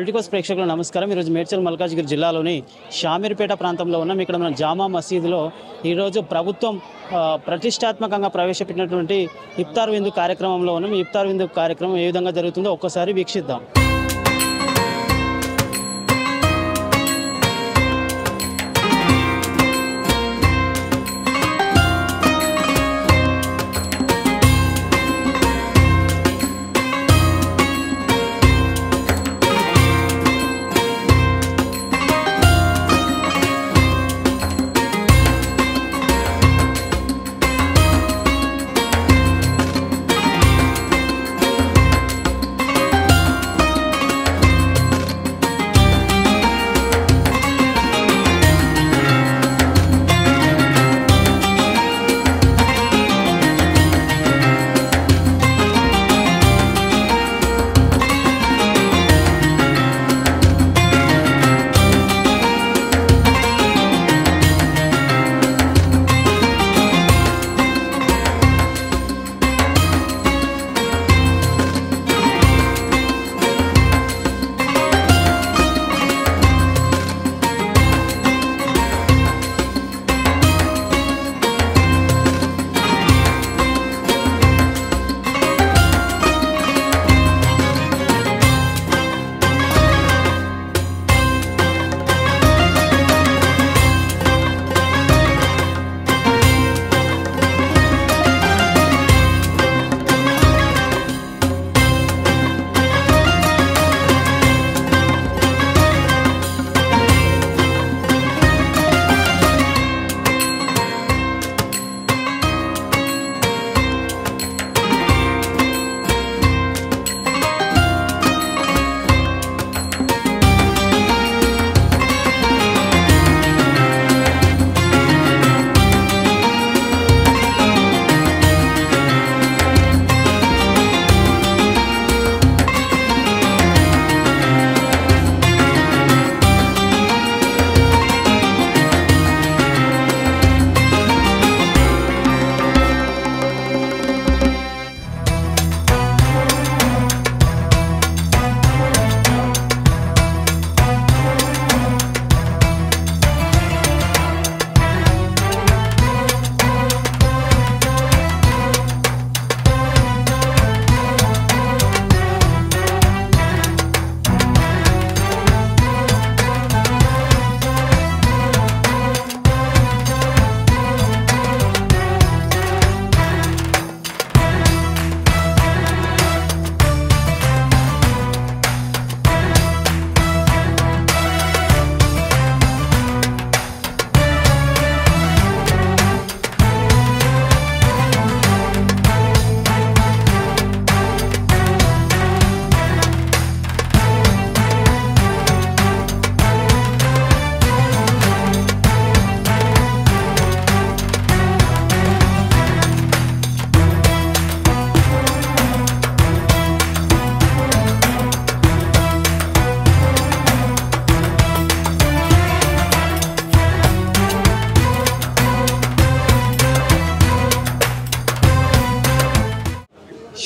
Politicos ప్రేక్షకులకు నమస్కారం। ఈరోజు మేడ్చల్ మల్కాజ్గిరి జిల్లాలోని షామీర్పేట ప్రాంతంలో ఉన్నాం। ఇక్కడ మన జామా మసీదులో ఈరోజు ప్రభుత్వం ప్రతిష్టాత్మకంగా ప్రవేశపెట్టినటువంటి ఇఫ్తార్ విందు కార్యక్రమంలో ఉన్నాం। ఈ ఇఫ్తార్ విందు కార్యక్రమం ఏ విధంగా జరుగుతుందో ఒక్కసారి వీక్షిద్దాం।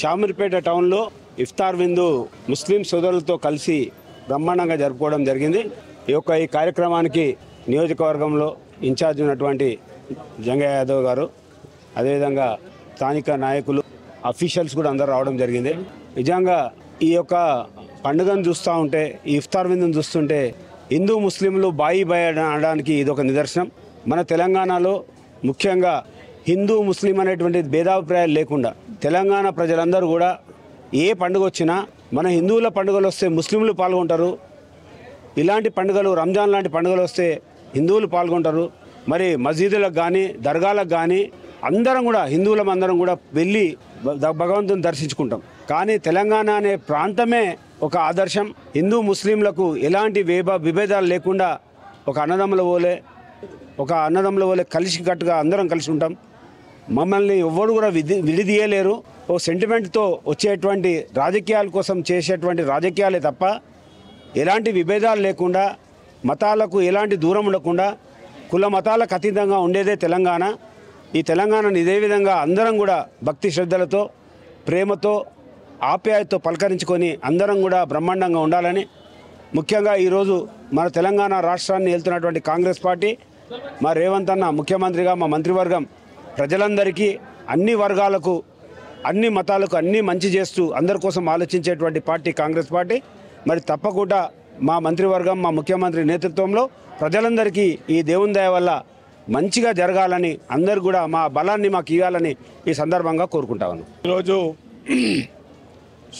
షామీర్పేట టౌన్లో ఇఫ్తార్ విందు ముస్లిం సోదరులతో కలిసి బ్రహ్మాండంగా జరుపుకోవడం జరిగింది। ఈ కార్యక్రమానికి నియోజకవర్గంలో ఇన్ఛార్జ్ ఉన్నటువంటి జంగయ్య యాదవ్ గారు, అదేవిధంగా స్థానిక నాయకులు, అఫీషియల్స్ కూడా అందరూ రావడం జరిగింది। నిజంగా ఈ యొక్క పండుగను చూస్తూ ఉంటే, ఈ ఇఫ్తార్ విందును చూస్తుంటే హిందూ ముస్లింలు బాయి అనడానికి ఇదొక నిదర్శనం। మన తెలంగాణలో ముఖ్యంగా హిందూ ముస్లిం అనేటువంటి భేదాభిప్రాయాలు లేకుండా తెలంగాణ ప్రజలందరూ కూడా ఏ పండుగ వచ్చినా, మన హిందువుల పండుగలు వస్తే ముస్లింలు పాల్గొంటారు, ఇలాంటి పండుగలు రంజాన్ లాంటి పండుగలు వస్తే హిందువులు పాల్గొంటారు। మరి మసీదులకు కానీ దర్గాలకు కానీ అందరం కూడా హిందువులం కూడా వెళ్ళి భగవంతుని దర్శించుకుంటాం। కానీ తెలంగాణ అనే ప్రాంతమే ఒక ఆదర్శం। హిందూ ముస్లింలకు ఎలాంటి విభేదాలు లేకుండా ఒక అన్నదమ్ముల వలె కలిసికట్టుగా అందరం కలిసి ఉంటాం। మమ్మల్ని ఎవ్వరు కూడా విడిదీయలేరు। ఓ సెంటిమెంట్తో వచ్చేటువంటి రాజకీయాల కోసం చేసేటువంటి రాజకీయాలే తప్ప ఎలాంటి విభేదాలు లేకుండా, మతాలకు ఎలాంటి దూరం ఉండకుండా కుల మతాలకు అతీతంగా ఉండేదే తెలంగాణ। ఈ తెలంగాణను ఇదే విధంగా అందరం కూడా భక్తి శ్రద్ధలతో ప్రేమతో ఆప్యాయతతో పలకరించుకొని అందరం కూడా బ్రహ్మాండంగా ఉండాలని ముఖ్యంగా ఈరోజు మన తెలంగాణ రాష్ట్రాన్ని వెళ్తున్నటువంటి కాంగ్రెస్ పార్టీ, మా రేవంత్ అన్న ముఖ్యమంత్రిగా, మా మంత్రివర్గం ప్రజలందరికీ, అన్ని వర్గాలకు, అన్ని మతాలకు అన్ని మంచి చేస్తూ అందరి కోసం ఆలోచించేటువంటి పార్టీ కాంగ్రెస్ పార్టీ. మరి తప్పకుండా మా మంత్రివర్గం, మా ముఖ్యమంత్రి నేతృత్వంలో ప్రజలందరికీ ఈ దేవుని దయ వల్ల మంచిగా జరగాలని, అందరు కూడా మా బలాన్ని మాకు ఇవ్వాలని ఈ సందర్భంగా కోరుకుంటాను. ఈరోజు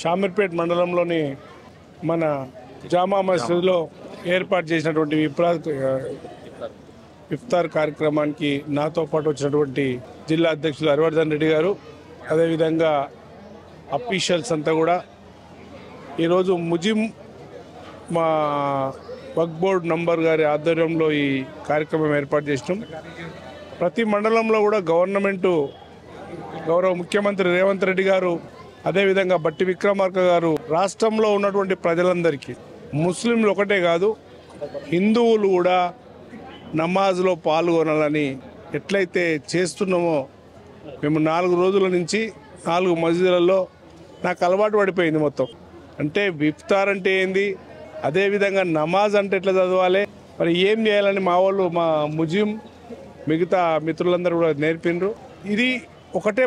షామీర్పేట్ మండలంలోని మన జామా మసీదులో ఏర్పాటు చేసినటువంటి ఇఫ్తార్ కార్యక్రమానికి నాతో పాటు వచ్చినటువంటి జిల్లా అధ్యక్షులు హరివర్ధన్ రెడ్డి గారు, అదేవిధంగా అఫీషియల్స్ అంతా కూడా ఈరోజు ముజిం మా వక్ బోర్డ్ నంబర్ గారి ఆధ్వర్యంలో ఈ కార్యక్రమం ఏర్పాటు చేసినాం. ప్రతి మండలంలో కూడా గౌరవ ముఖ్యమంత్రి రేవంత్ రెడ్డి గారు, అదేవిధంగా బట్టి విక్రమార్క గారు రాష్ట్రంలో ఉన్నటువంటి ప్రజలందరికీ, ముస్లింలు ఒకటే కాదు హిందువులు కూడా నమాజ్లో పాల్గొనాలని ఎట్లయితే చేస్తున్నామో, మేము 4 రోజుల నుంచి 4 మసీదులలో నాకు అలవాటు పడిపోయింది మొత్తం. అంటే ఇఫ్తార్ అంటే ఏంది, అదేవిధంగా నమాజ్ అంటే ఎట్లా చదవాలి, మరి ఏం చేయాలని మా వాళ్ళు, మా ముజిం మిగతా మిత్రులందరూ కూడా నేర్పిండ్రు. ఇది ఒకటే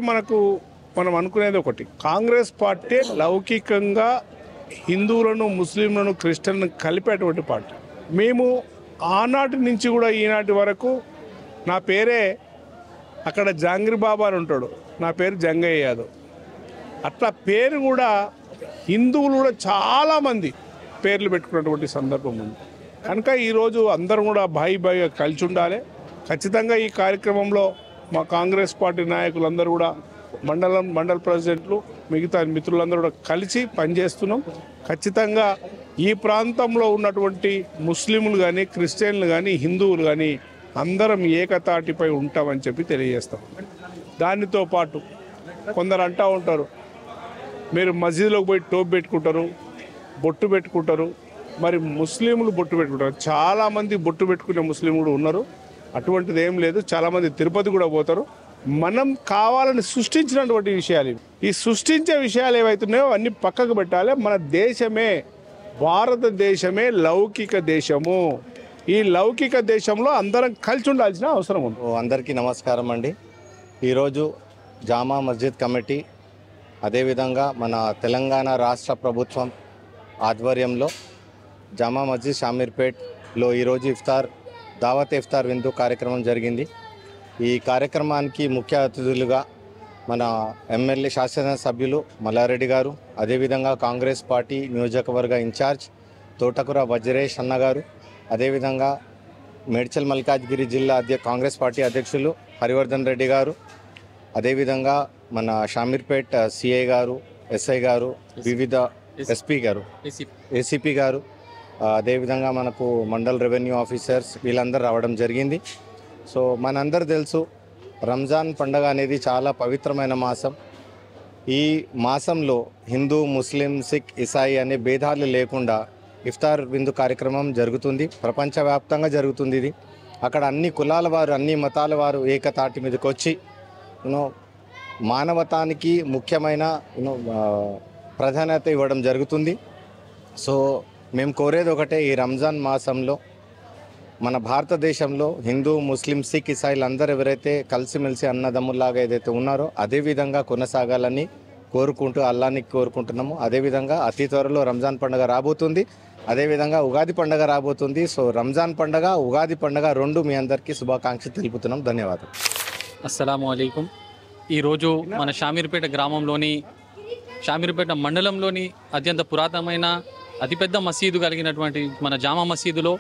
మనం అనుకునేది ఒకటి, కాంగ్రెస్ పార్టీ లౌకికంగా హిందువులను, ముస్లింలను, క్రిస్టియన్లను కలిపేటువంటి పార్టీ. మేము ఆనాటి నుంచి కూడా ఈనాటి వరకు, నా పేరే అక్కడ జాంగిర్ బాబా అని ఉంటాడు, నా పేరు జంగయ్య యాదవ్. అట్లా పేరు కూడా హిందువులు కూడా చాలామంది పేర్లు పెట్టుకున్నటువంటి సందర్భం ఉంది. కనుక ఈరోజు అందరం కూడా బాయిగా కలిసి ఉండాలి. ఖచ్చితంగా ఈ కార్యక్రమంలో మా కాంగ్రెస్ పార్టీ నాయకులందరూ కూడా, మండల ప్రెసిడెంట్లు, మిగతా మిత్రులందరూ కూడా కలిసి పనిచేస్తున్నాం. ఖచ్చితంగా ఈ ప్రాంతంలో ఉన్నటువంటి ముస్లింలు కానీ, క్రిస్టియన్లు కానీ, హిందువులు కానీ అందరం ఏకతాటిపై ఉంటామని చెప్పి తెలియజేస్తాం. దానితో పాటు కొందరు అంటూ ఉంటారు, మీరు మసీదులోకి పోయి టోప్ పెట్టుకుంటారు, బొట్టు పెట్టుకుంటారు, మరి ముస్లింలు బొట్టు పెట్టుకుంటారు. చాలామంది బొట్టు పెట్టుకునే ముస్లింలు ఉన్నారు, అటువంటిది ఏం లేదు. చాలామంది తిరుపతి కూడా పోతారు. మనం కావాలని సృష్టించినటువంటి విషయాలు ఇవి. ఈ సృష్టించే విషయాలు ఏవైతున్నాయో అన్నీ పక్కకు పెట్టాలి. మన దేశమే, భారతదేశమే లౌకిక దేశము. ఈ లౌకిక దేశంలో అందరం కలిసి ఉండాల్సిన అవసరం ఉంది. అందరికీ నమస్కారం అండి. ఈరోజు జామా మస్జిద్ కమిటీ, అదేవిధంగా మన తెలంగాణ రాష్ట్ర ప్రభుత్వం ఆధ్వర్యంలో జామా మస్జిద్ షామీర్పేట్లో ఈరోజు దావత్ ఇఫ్తార్ విందు కార్యక్రమం జరిగింది. ఈ కార్యక్రమానికి ముఖ్య అతిథులుగా మన ఎమ్మెల్యే శాసనసభ్యులు మల్లారెడ్డి గారు, అదేవిధంగా కాంగ్రెస్ పార్టీ నియోజకవర్గ ఇన్ఛార్జ్ తోటకూర వజ్రేష్ అన్న గారు, అదేవిధంగా మేడ్చల్ మల్కాజ్గిరి జిల్లా కాంగ్రెస్ పార్టీ అధ్యక్షులు హరివర్ధన్ రెడ్డి గారు, అదేవిధంగా మన షామీర్పేట్ సిఐ గారు, ఎస్ఐ గారు, వివిధ ఎస్పీ గారు, ఏసీపీ గారు, అదేవిధంగా మనకు మండల్ రెవెన్యూ ఆఫీసర్స్ వీళ్ళందరూ రావడం జరిగింది. సో మనందరూ తెలుసు, రంజాన్ పండుగ అనేది చాలా పవిత్రమైన మాసం. ఈ మాసంలో హిందూ, ముస్లిం, సిక్, ఇసాయి అనే భేదాలు లేకుండా ఇఫ్తార్ విందు కార్యక్రమం జరుగుతుంది. ప్రపంచవ్యాప్తంగా జరుగుతుంది ఇది. అక్కడ అన్ని కులాల వారు, అన్ని మతాల వారు ఏకతాటి మీదకి వచ్చి మానవతానికి ముఖ్యమైన ప్రాధాన్యత ఇవ్వడం జరుగుతుంది. సో మేము కోరేది ఒకటే, ఈ రంజాన్ మాసంలో మన భారతదేశంలో హిందూ, ముస్లిం, సిక్, ఇసాయిలు అందరూ ఎవరైతే కలిసిమెలిసి అన్నదమ్ముల్లాగా ఏదైతే ఉన్నారో అదేవిధంగా కొనసాగాలని కోరుకుంటూ అల్లాని కోరుకుంటున్నాము. అదేవిధంగా అతి త్వరలో రంజాన్ పండుగ రాబోతుంది, అదేవిధంగా ఉగాది పండుగ రాబోతుంది. సో రంజాన్ పండుగ, ఉగాది పండుగ రెండు మీ అందరికీ శుభాకాంక్షలు తెలుపుతున్నాం. ధన్యవాదాలు. అస్సలాము అలైకుం. ఈరోజు మన షామీర్పేట గ్రామంలోని, షామీర్పేట మండలంలోని అత్యంత పురాతనమైన అతిపెద్ద మసీదు కలిగినటువంటి మన జామా మసీదులో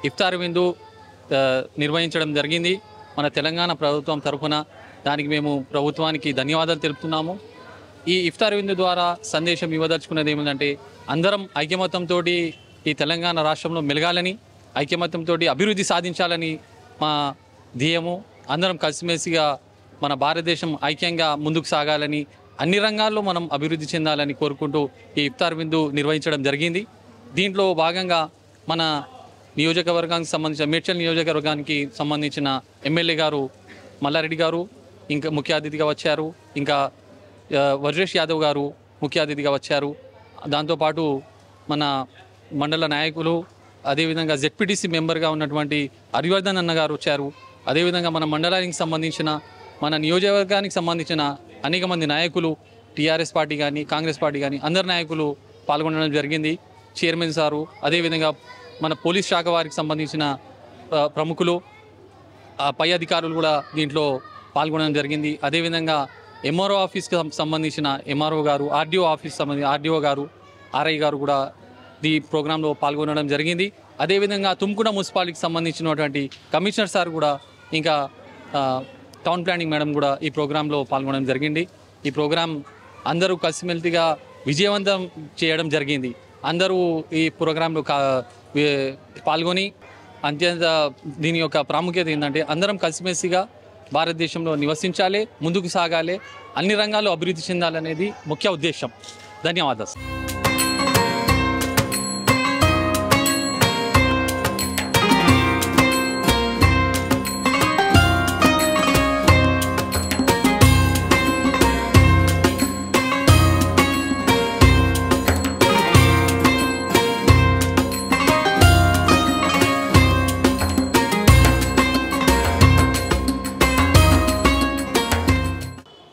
ఇఫ్తార్ విందు నిర్వహించడం జరిగింది మన తెలంగాణ ప్రభుత్వం తరఫున. దానికి మేము ప్రభుత్వానికి ధన్యవాదాలు తెలుపుతున్నాము. ఈ ఇఫ్తార్ విందు ద్వారా సందేశం ఇవ్వదలుచుకున్నది ఏమిటంటే, అందరం ఐకమత్యంతో ఈ తెలంగాణ రాష్ట్రంలో మెలగాలని, ఐకమత్యంతో అభివృద్ధి సాధించాలని మా ధ్యేయము. అందరం కలిసిమెలిసిగా మన భారతదేశం ఐక్యంగా ముందుకు సాగాలని, అన్ని రంగాల్లో మనం అభివృద్ధి చెందాలని కోరుకుంటూ ఈ ఇఫ్తార్ విందు నిర్వహించడం జరిగింది. దీంట్లో భాగంగా మన నియోజకవర్గానికి సంబంధించిన, మేడ్చల్ నియోజకవర్గానికి సంబంధించిన ఎమ్మెల్యే గారు మల్లారెడ్డి గారు ఇంకా ముఖ్య అతిథిగా వచ్చారు. ఇంకా వజ్రేష్ యాదవ్ గారు ముఖ్య అతిథిగా వచ్చారు. దాంతోపాటు మన మండల నాయకులు, అదేవిధంగా జెడ్పీటీసీ మెంబర్గా ఉన్నటువంటి హరివర్ధన్ అన్న గారు వచ్చారు. అదేవిధంగా మన మండలానికి సంబంధించిన, మన నియోజకవర్గానికి సంబంధించిన అనేక మంది నాయకులు, టీఆర్ఎస్ పార్టీ కానీ కాంగ్రెస్ పార్టీ కానీ అందరు నాయకులు పాల్గొనడం జరిగింది. చైర్మన్ సారు, అదేవిధంగా మన పోలీస్ శాఖ వారికి సంబంధించిన ప్రముఖులు, పై అధికారులు కూడా దీంట్లో పాల్గొనడం జరిగింది. అదేవిధంగా ఎంఆర్ఓ ఆఫీస్కి సంబంధించిన ఎంఆర్ఓ గారు, ఆర్డీఓ ఆఫీస్ సంబంధించిన ఆర్డీఓ గారు, ఆర్ఐ గారు కూడా ఈ ప్రోగ్రాంలో పాల్గొనడం జరిగింది. అదేవిధంగా తుమ్కుడ మున్సిపాలిటీకి సంబంధించినటువంటి కమిషనర్ సార్ కూడా, ఇంకా టౌన్ ప్లానింగ్ మేడం కూడా ఈ ప్రోగ్రాంలో పాల్గొనడం జరిగింది. ఈ ప్రోగ్రాం అందరూ కలిసిమెలిసిగా విజయవంతం చేయడం జరిగింది. అందరూ ఈ ప్రోగ్రాంలో పాల్గొని అత్యంత దీని యొక్క ప్రాముఖ్యత ఏంటంటే అందరం కలిసిమెలిసిగా భారతదేశంలో నివసించాలి, ముందుకు సాగాలి, అన్ని రంగాల్లో అభివృద్ధి చెందాలనేది ముఖ్య ఉద్దేశం. ధన్యవాదాలు.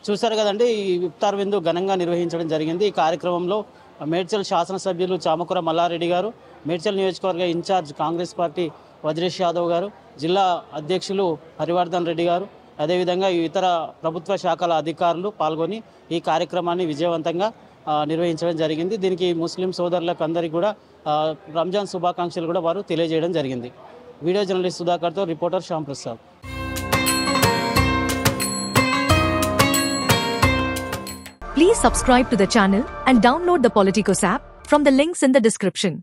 చూశారు కదండి, ఈ ఇఫ్తార్ విందు ఘనంగా నిర్వహించడం జరిగింది. ఈ కార్యక్రమంలో మేడ్చల్ శాసనసభ్యులు చామకూర మల్లారెడ్డి గారు, మేడ్చల్ నియోజకవర్గ ఇన్ఛార్జ్ కాంగ్రెస్ పార్టీ వజ్రేష్ యాదవ్ గారు, జిల్లా అధ్యక్షులు హరివర్ధన్ రెడ్డి గారు, అదేవిధంగా ఇతర ప్రభుత్వ శాఖల అధికారులు పాల్గొని ఈ కార్యక్రమాన్ని విజయవంతంగా నిర్వహించడం జరిగింది. దీనికి ముస్లిం సోదరులకు అందరికీ కూడా రంజాన్ శుభాకాంక్షలు కూడా వారు తెలియజేయడం జరిగింది. వీడియో జర్నలిస్ట్ సుధాకర్తో reporter Shyam Prasad. Please subscribe to the channel and download the Politicos app from the links in the description.